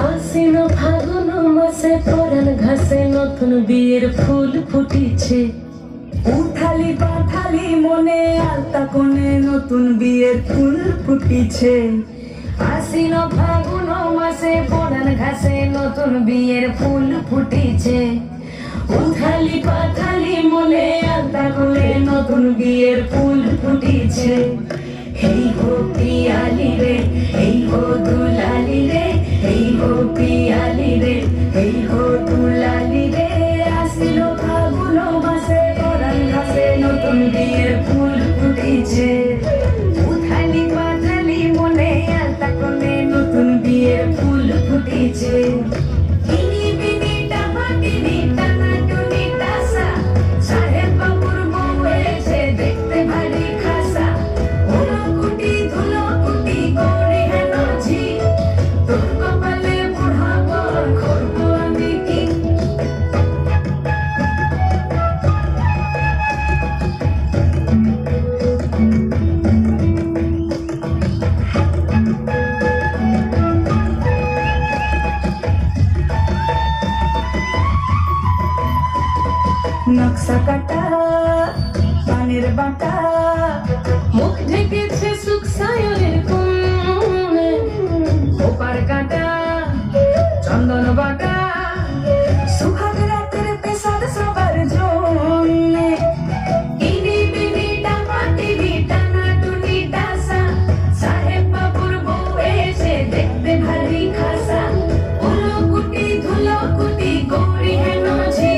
আশ্বিন ফাগুন মাসে পরাণ ঘাসে নতুন বিয়ের ফুল ফুটিছে। উথালি পাথালি মনে আলতা কোণে নতুন বিয়ের ফুল ফুটিছে। আশ্বিন ফাগুন মাসে পরাণ ঘাসে নতুন বিয়ের ফুল ফুটিছে। উথালি পাথালি মনে আলতা কোণে নতুন বিয়ের ফুল ফুটিছে। এই গো পিয়ালি রে, এই গো দুলালি রে, এই গো পিয়ালি রে, এই গো দুলালি রে। আশ্বিন ফাগুন মাসে পরাণ ঘাসে নতুন বিয়ের ফুল ফুটিছে। উথালি পাথালি মনে আলতা কোণে নতুন বিয়ের ফুল ফুটিছে। ইনি বিনি টাহা টিনি টানা টুনি টাসা, সাহেব বাবুর বউ এসে দেখতে ভারী খাসা। উনকুটি ধুলকুটি গৌরী হেন ঝি, তোর কপালে বুড়া বর করবো আমি কি। নকশা কাটা পানের বাটা, মুখ ঢেকেছে সুখ সায়রের কোণে। ওপার কাটা চন্দন বাটা, সুহাগ রাতের পেশাদ সবার জন্যে। ইনি বিনি টাহা টিনি টানা টুনি টাসা, সাহেব বাবুর বউ এসে দেখতে ভারী খাসা। উলকুটি ধুলকুটি গৌরী হেন ঝি,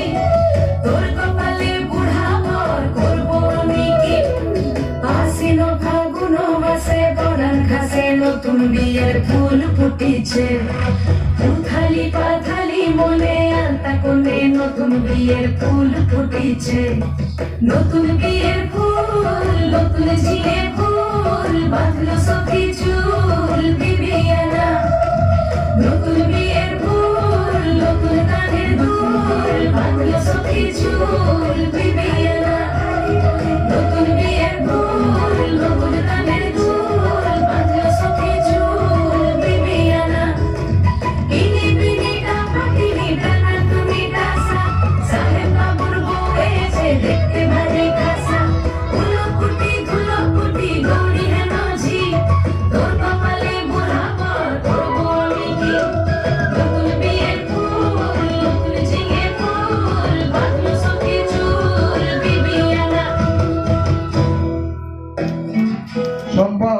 তোর কপালে বুড়া বর করবো আমি কি। আশ্বিন ফাগুন মাসে পরাণ ঘাসে নতুন বিয়ের ফুল ফুটিছে। উথালি পাথালি মনে আলতা কোণে নতুন বিয়ের ফুল ফুটিছে। নতুন বিয়ের ফুল নতুন ঝিঙে ফুল, বাঁধলো সখী চুল বিবিয়ানা। নতুন বিয়ের ফুল নতুন কানের দুল, বাঁধলো সখী চুল বিবিয়ানা। নতুন বিয়ের ফুল নতুন কানের দুল, বাঁধলো সখী চুল বিবিয়ানা। ইনি বিনি টাহা টিনি টানা টুনি টাসা, সাহেব বাবুর বউ এসে দেখতে ভারী খাসা। উলকুটি ধুলকুটি গৌরী হেন ঝি, তোর কপালে বুড়া বর করবো আমি কি। নতুন বিয়ের ফুল নতুন ঝিঙে ফুল, বাঁধলো সখী চুল বিবিয়ানা। শম্পা